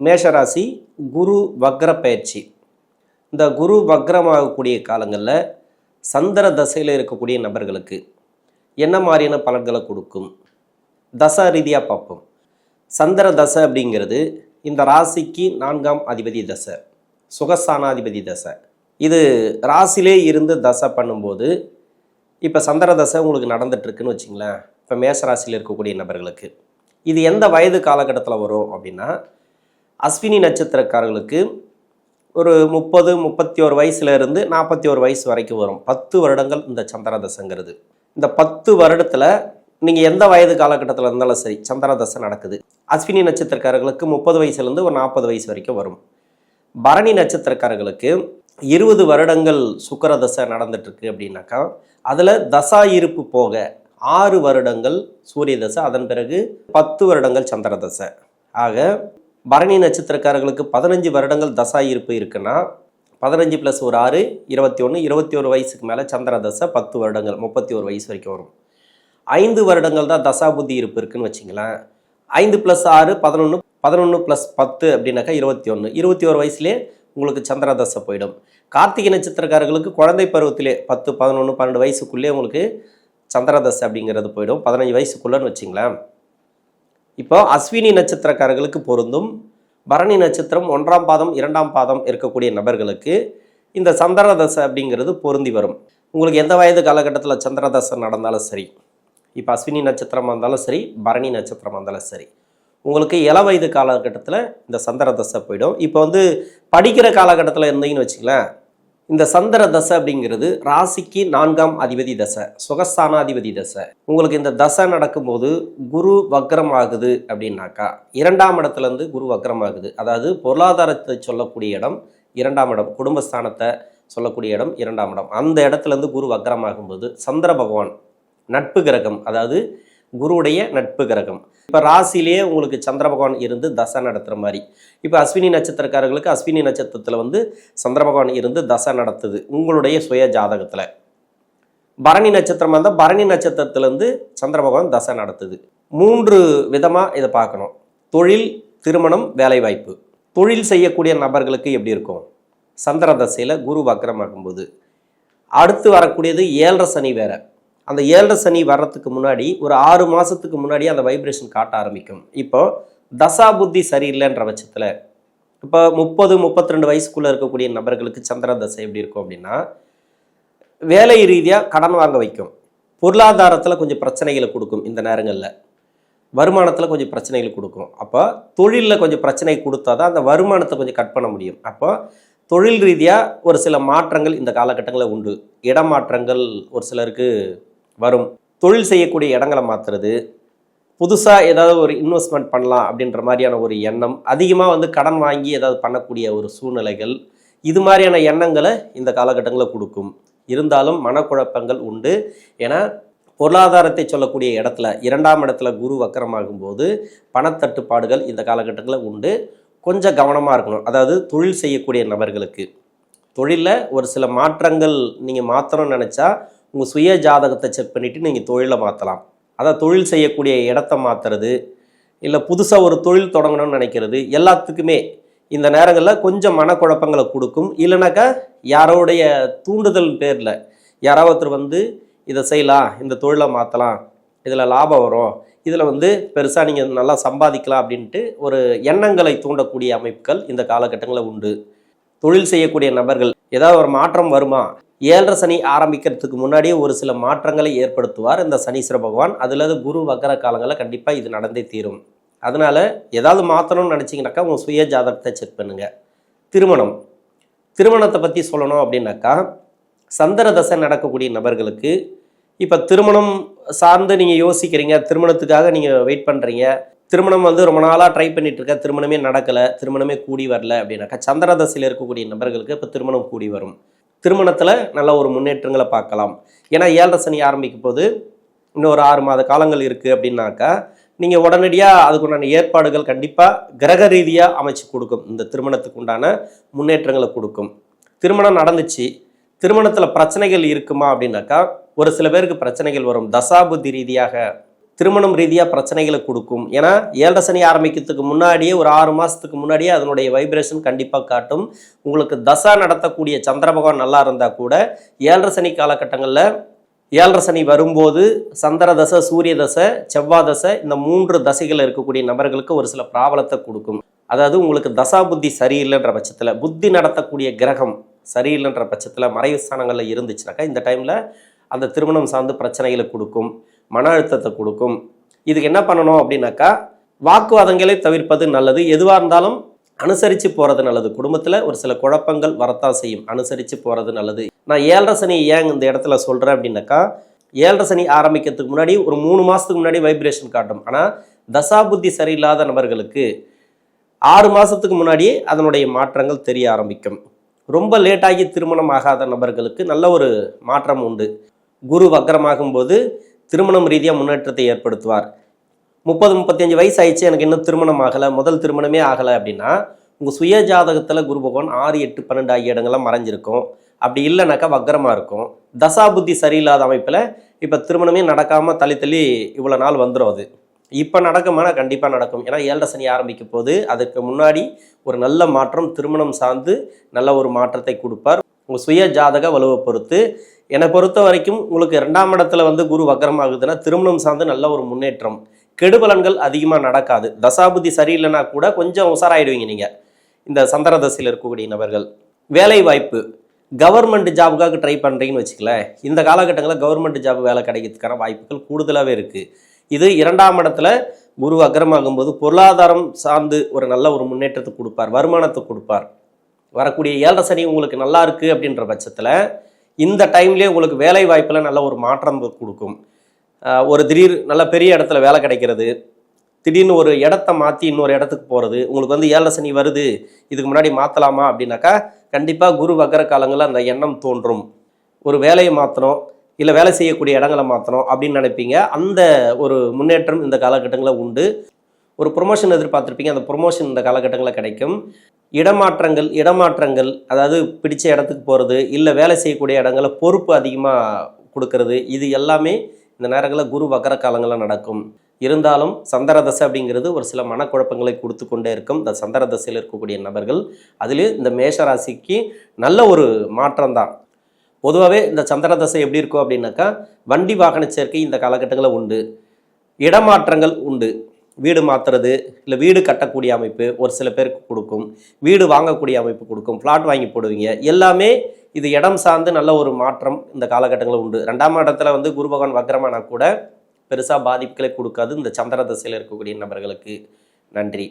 மேஷராசி குரு வக்ர பயிற்சி. இந்த குரு வக்ரமாகக்கூடிய காலங்களில் சந்திர தசையில் இருக்கக்கூடிய நபர்களுக்கு என்ன மாதிரியான பலன்களை கொடுக்கும், தசா ரீதியாக பார்ப்போம். சந்திர தசை அப்படிங்கிறது இந்த ராசிக்கு 4ஆம் அதிபதி தசை, சுகஸ்தானாதிபதி தசை. இது ராசிலே இருந்து தசை பண்ணும்போது, இப்போ சந்திர தசை உங்களுக்கு நடந்துட்டுருக்குன்னு வச்சிங்களேன். இப்போ மேஷராசியில் இருக்கக்கூடிய நபர்களுக்கு இது எந்த வயது காலகட்டத்தில் வரும் அப்படின்னா, அஸ்வினி நட்சத்திரக்காரர்களுக்கு ஒரு 30-31 வயசுலேருந்து 41 வயசு வரைக்கும் வரும். 10 வருடங்கள் இந்த சந்திர தசைங்கிறது. இந்த 10 வருடத்தில் நீங்கள் எந்த வயது காலகட்டத்தில் இருந்தாலும் சரி சந்திர தசை நடக்குது. அஸ்வினி நட்சத்திரக்காரர்களுக்கு 30 வயசுலேருந்து ஒரு 40 வயசு வரைக்கும் வரும். பரணி நட்சத்திரக்காரர்களுக்கு 20 வருடங்கள் சுக்கிர தசை நடந்துட்டுருக்கு அப்படின்னாக்கா, அதில் தசா இருப்பு போக 6 வருடங்கள் சூரிய தசை, அதன் பிறகு 10 வருடங்கள் சந்திர தசை. ஆக பரணி நட்சத்திரக்காரர்களுக்கு 15 வருடங்கள் தசா இருப்பு இருக்குன்னா 15 + ஒரு 6 21 வயசுக்கு மேலே சந்திர தசை 10 வருடங்கள் 31 வயசு வரைக்கும் வரும். 5 வருடங்கள் தான் தசா புத்தி இருப்பு இருக்குன்னு வச்சிங்களேன். 5 + 6 11, 11 + 10 அப்படின்னாக்கா 21 வயசுலேயே உங்களுக்கு சந்திர தசை போயிடும். கார்த்திகை நட்சத்திரக்காரர்களுக்கு குழந்தை பருவத்திலே 10, 11, 12 வயசுக்குள்ளே உங்களுக்கு சந்திர தசை அப்படிங்கிறது போயிடும். 15 வயசுக்குள்ளன்னு வச்சிங்களேன். இப்போ அஸ்வினி நட்சத்திரக்காரர்களுக்கு பொருந்தும். பரணி நட்சத்திரம் 1ஆம் பாதம் 2ஆம் பாதம் இருக்கக்கூடிய நபர்களுக்கு இந்த சந்திர தசை அப்படிங்கிறது பொருந்தி வரும். உங்களுக்கு எந்த வயது காலகட்டத்தில் சந்திர தசை நடந்தாலும் சரி, இப்போ அஸ்வினி நட்சத்திரமாக இருந்தாலும் சரி, பரணி நட்சத்திரமாக இருந்தாலும் சரி, உங்களுக்கு இள வயது காலகட்டத்தில் இந்த சந்திர தசை போயிடும். இப்போ படிக்கிற காலகட்டத்தில் இருந்தீங்கன்னு வச்சுங்களேன், இந்த சந்திர தசை அப்படிங்கிறது ராசிக்கு 4ஆம் அதிபதி தசை, சுகஸ்தானாதிபதி தசை. உங்களுக்கு இந்த தசை நடக்கும்போது குரு வக்ரம் ஆகுது அப்படின்னாக்கா, 2ஆம் இடத்துலேருந்து குரு வக்ரம் ஆகுது. அதாவது பொருளாதாரத்தை சொல்லக்கூடிய இடம் 2ஆம் இடம், குடும்பஸ்தானத்தை சொல்லக்கூடிய இடம் 2ஆம் இடம். அந்த இடத்துலேருந்து குரு வக்ரம் ஆகும்போது சந்திர பகவான் நட்பு கிரகம், அதாவது குருவுடைய நட்பு கிரகம். இப்போ ராசிலேயே உங்களுக்கு சந்திர பகவான் இருந்து தசை நடத்துகிற மாதிரி. இப்போ அஸ்வினி நட்சத்திரக்காரர்களுக்கு அஸ்வினி நட்சத்திரத்தில் சந்திர பகவான் இருந்து தசை நடத்துது உங்களுடைய சுய ஜாதகத்தில். பரணி நட்சத்திரமாக இருந்தால் பரணி நட்சத்திரத்திலேருந்து சந்திர பகவான் தசை நடத்துது. 3 விதமாக இதை பார்க்கணும். தொழில், திருமணம், வேலைவாய்ப்பு. தொழில் செய்யக்கூடிய நபர்களுக்கு எப்படி இருக்கும், சந்திர தசையில் குரு வக்ரமாகும்போது. அடுத்து வரக்கூடியது 7.5 சனி வேற. அந்த 7.5 சனி வர்றதுக்கு முன்னாடி ஒரு 6 மாதத்துக்கு முன்னாடி அந்த வைப்ரேஷன் காட்ட ஆரம்பிக்கும். இப்போ தசா புத்தி சரியில்லைன்ற பட்சத்தில், இப்போ 30-32 வயசுக்குள்ளே இருக்கக்கூடிய நபர்களுக்கு சந்திர தசை எப்படி இருக்கும் அப்படின்னா, வேலை ரீதியாக கடன் வாங்க வைக்கும், பொருளாதாரத்தில் கொஞ்சம் பிரச்சனைகளை கொடுக்கும், இந்த நேரங்களில் வருமானத்தில் கொஞ்சம் பிரச்சனைகள் கொடுக்கும். அப்போ தொழிலில் கொஞ்சம் பிரச்சனை கொடுத்தா தான் அந்த வருமானத்தை கொஞ்சம் கட் பண்ண முடியும். அப்போ தொழில் ரீதியாக ஒரு சில மாற்றங்கள் இந்த காலகட்டங்களில் உண்டு. இடமாற்றங்கள் ஒரு சிலருக்கு வரும். தொழில் செய்யக்கூடிய இடங்களை மாற்றுறது, புதுசாக ஏதாவது ஒரு இன்வெஸ்ட்மெண்ட் பண்ணலாம் அப்படின்ற மாதிரியான ஒரு எண்ணம், அதிகமாக கடன் வாங்கி ஏதாவது பண்ணக்கூடிய ஒரு சூழ்நிலைகள், இது மாதிரியான எண்ணங்களை இந்த காலகட்டங்களில் கொடுக்கும். இருந்தாலும் மனக்குழப்பங்கள் உண்டு. ஏன்னா பொருளாதாரத்தை சொல்லக்கூடிய இடத்துல 2ஆம் இடத்துல குரு வக்கரமாகும்போது பணத்தட்டுப்பாடுகள் இந்த காலகட்டங்களில் உண்டு. கொஞ்சம் கவனமாக இருக்கணும். அதாவது தொழில் செய்யக்கூடிய நபர்களுக்கு தொழிலில் ஒரு சில மாற்றங்கள் நீங்கள் மாற்றணும்னு நினச்சா உங்கள் சுய ஜாதகத்தை செக் பண்ணிவிட்டு நீங்கள் தொழிலை மாற்றலாம். அதாவது தொழில் செய்யக்கூடிய இடத்த மாற்றுறது, இல்லை புதுசாக ஒரு தொழில் தொடங்கணும்னு நினைக்கிறது, எல்லாத்துக்குமே இந்த நேரங்களில் கொஞ்சம் மனக்குழப்பங்களை கொடுக்கும். இல்லைனாக்கா யாரோடைய தூண்டுதல் பேரில் யாராவது ஒருத்தர் இதை செய்யலாம், இந்த தொழிலை மாற்றலாம், இதில் லாபம் வரும், இதில் பெருசாக நீங்கள் நல்லா சம்பாதிக்கலாம் அப்படின்ட்டு ஒரு எண்ணங்களை தூண்டக்கூடிய அமைப்புகள் இந்த காலகட்டங்களில் உண்டு. தொழில் செய்யக்கூடிய நபர்கள் ஏதாவது ஒரு மாற்றம் வருமா, 7.5 சனி ஆரம்பிக்கிறதுக்கு முன்னாடியே ஒரு சில மாற்றங்களை ஏற்படுத்துவார் இந்த சனீஸ்வர பகவான். அதில் குரு வக்கர காலங்களில் கண்டிப்பாக இது நடந்தே தீரும். அதனால் ஏதாவது மாற்றணும்னு நினச்சிங்கனாக்கா உங்கள் சுய ஜாதகத்தை செக் பண்ணுங்கள். திருமணத்தை பற்றி சொல்லணும் அப்படின்னாக்கா, சந்திர தசை நடக்கக்கூடிய நபர்களுக்கு இப்போ திருமணம் சார்ந்து நீங்கள் யோசிக்கிறீங்க, திருமணத்துக்காக நீங்கள் வெயிட் பண்ணுறீங்க, திருமணம் ரொம்ப நாளாக ட்ரை பண்ணிட்டு இருக்க, திருமணமே நடக்கலை, திருமணமே கூடி வரல அப்படின்னாக்கா, சந்திர தசையில் இருக்கக்கூடிய நபர்களுக்கு இப்போ திருமணம் கூடி வரும். திருமணத்தில் நல்ல ஒரு முன்னேற்றங்களை பார்க்கலாம். ஏன்னா 7.5 சனி ஆரம்பிக்கும் போது இன்னும் ஒரு 6 மாத காலங்கள் இருக்குது அப்படின்னாக்கா, நீங்கள் உடனடியாக அதுக்குண்டான ஏற்பாடுகள் கண்டிப்பாக கிரக ரீதியாக அமைச்சு கொடுக்கும். இந்த திருமணத்துக்கு உண்டான முன்னேற்றங்களை கொடுக்கும். திருமணம் நடந்துச்சு, திருமணத்தில் பிரச்சனைகள் இருக்குமா அப்படின்னாக்கா, ஒரு சில பேருக்கு பிரச்சனைகள் வரும். தசாபுத்தி ரீதியாக திருமணம் ரீதியாக பிரச்சனைகளை கொடுக்கும். ஏன்னா 7 சனி ஆரம்பிக்கிறதுக்கு முன்னாடியே ஒரு 6 மாதத்துக்கு முன்னாடியே அதனுடைய வைப்ரேஷன் கண்டிப்பாக காட்டும். உங்களுக்கு தசா நடத்தக்கூடிய சந்திர பகவான் நல்லா இருந்தால் கூட 7 சனி காலகட்டங்களில் 7 சனி வரும்போது சந்திர தசை, சூரிய தசை, செவ்வாய் தசை, இந்த 3 தசைகள் இருக்கக்கூடிய நபர்களுக்கு ஒரு சில பிராபலத்தை கொடுக்கும். அதாவது உங்களுக்கு தசா புத்தி சரியில்லைன்ற பட்சத்தில், புத்தி நடத்தக்கூடிய கிரகம் சரியில்லைன்ற பட்சத்தில் மறைவு ஸ்தானங்களில் இருந்துச்சுனாக்கா இந்த டைமில் அந்த திருமணம் சார்ந்து பிரச்சனைகளை கொடுக்கும், மன அழுத்தத்தை கொடுக்கும். இதுக்கு என்ன பண்ணணும் அப்படின்னாக்கா வாக்குவாதங்களை தவிர்ப்பது நல்லது. எதுவாக இருந்தாலும் அனுசரித்து போகிறது நல்லது. குடும்பத்தில் ஒரு சில குழப்பங்கள் வரத்தான் செய்யும், அனுசரித்து போகிறது நல்லது. நான் 7 சனி ஏன் இந்த இடத்துல சொல்கிறேன் அப்படின்னாக்கா 7 சனி ஆரம்பிக்கிறதுக்கு முன்னாடி ஒரு 3 மாதத்துக்கு முன்னாடி வைப்ரேஷன் காட்டும். ஆனால் தசா புத்தி சரியில்லாத நபர்களுக்கு 6 மாதத்துக்கு முன்னாடியே அதனுடைய மாற்றங்கள் தெரிய ஆரம்பிக்கும். ரொம்ப லேட்டாகி திருமணம் ஆகாத நபர்களுக்கு நல்ல ஒரு மாற்றம் உண்டு. குரு வக்ரமாகும் போது திருமணம் ரீதியாக முன்னேற்றத்தை ஏற்படுத்துவார். 30-35 வயசு ஆயிடுச்சு, எனக்கு இன்னும் திருமணம் ஆகலை, முதல் திருமணமே ஆகலை அப்படின்னா உங்கள் சுய ஜாதகத்தில் குரு பகவான் 6, 8, 12 ஆகிய இடங்கள்லாம் மறைஞ்சிருக்கும். அப்படி இல்லைனாக்கா வக்ரமாக இருக்கும். தசா புத்தி சரியில்லாத அமைப்பில் இப்போ திருமணமே நடக்காமல் தள்ளி இவ்வளோ நாள் வந்துடும். அது இப்போ நடக்குமானா கண்டிப்பாக நடக்கும். ஏன்னா 7 சனி ஆரம்பிக்கும் போது அதுக்கு முன்னாடி ஒரு நல்ல மாற்றம் திருமணம் சார்ந்து நல்ல ஒரு மாற்றத்தை கொடுப்பார். உங்கள் சுய ஜாதக வலுவை பொறுத்து. என்னை பொறுத்த வரைக்கும் உங்களுக்கு 2ஆம் இடத்துல குரு வக்ரம் ஆகுதுன்னா திருமணம் சார்ந்து நல்ல ஒரு முன்னேற்றம். கெடுபலன்கள் அதிகமாக நடக்காது. தசாபுத்தி சரியில்லைன்னா கூட கொஞ்சம் உசாராயிடுவீங்க நீங்கள். இந்த சந்திர தசையில் இருக்கக்கூடிய நபர்கள் வேலை வாய்ப்பு, கவர்மெண்ட் ஜாபுக்காக ட்ரை பண்ணுறீங்கன்னு வச்சுக்கலேன், இந்த காலகட்டங்களில் கவர்மெண்ட் ஜாப் வேலை கிடைக்கிறதுக்கான வாய்ப்புகள் கூடுதலாகவே இருக்குது. இது 2ஆம் இடத்துல குரு வக்ரமாகும்போது பொருளாதாரம் சார்ந்து ஒரு நல்ல ஒரு முன்னேற்றத்தை கொடுப்பார், வருமானத்தை கொடுப்பார். வரக்கூடிய 7 சனி உங்களுக்கு நல்லா இருக்குது அப்படின்ற பட்சத்தில் இந்த டைம்லேயே உங்களுக்கு வேலை வாய்ப்பில் நல்ல ஒரு மாற்றம் கொடுக்கும். ஒரு திடீர் நல்ல பெரிய இடத்துல வேலை கிடைக்கிறது, திடீர்னு ஒரு இடத்த மாற்றி இன்னொரு இடத்துக்கு போகிறது. உங்களுக்கு 7 சனி வருது, இதுக்கு முன்னாடி மாற்றலாமா அப்படின்னாக்கா கண்டிப்பாக குரு வக்ர காலங்களில் அந்த எண்ணம் தோன்றும். ஒரு வேலையை மாற்றணும், இல்லை வேலை செய்யக்கூடிய இடங்களை மாற்றணும் அப்படின்னு நினைப்பீங்க. அந்த ஒரு முன்னேற்றம் இந்த காலகட்டங்களில் உண்டு. ஒரு ப்ரொமோஷன் எதிர்பார்த்துருப்பீங்க, அந்த ப்ரொமோஷன் இந்த காலகட்டங்களில் கிடைக்கும். இடமாற்றங்கள் அதாவது பிடிச்ச இடத்துக்கு போகிறது, இல்லை வேலை செய்யக்கூடிய இடங்களில் பொறுப்பு அதிகமாக கொடுக்கறது, இது எல்லாமே இந்த நேரங்களில் குரு வக்ர காலங்களில் நடக்கும். இருந்தாலும் சந்திர தசை அப்படிங்கிறது ஒரு சில மனக்குழப்பங்களை கொடுத்து கொண்டே இருக்கும். இந்த சந்திர தசையில் இருக்கக்கூடிய நபர்கள் அதுலேயும் இந்த மேஷராசிக்கு நல்ல ஒரு மாற்றம் தான். பொதுவாகவே இந்த சந்திர தசை எப்படி இருக்கும் அப்படின்னாக்கா வண்டி வாகன சேர்க்கை இந்த காலகட்டங்களில் உண்டு, இடமாற்றங்கள் உண்டு. வீடு மாற்றுறது, இல்லை வீடு கட்டக்கூடிய அமைப்பு ஒரு சில பேருக்கு கொடுக்கும், வீடு வாங்கக்கூடிய அமைப்பு கொடுக்கும், பிளாட் வாங்கி போடுவீங்க. எல்லாமே இது இடம் சார்ந்து நல்ல ஒரு மாற்றம் இந்த காலகட்டங்களில் உண்டு. 2ஆம் இடத்துல குரு பகவான் வக்ரமானா கூட பெருசாக பாதிப்புகளை கொடுக்காது இந்த சந்திர தசையில் இருக்கக்கூடிய நபர்களுக்கு. நன்றி.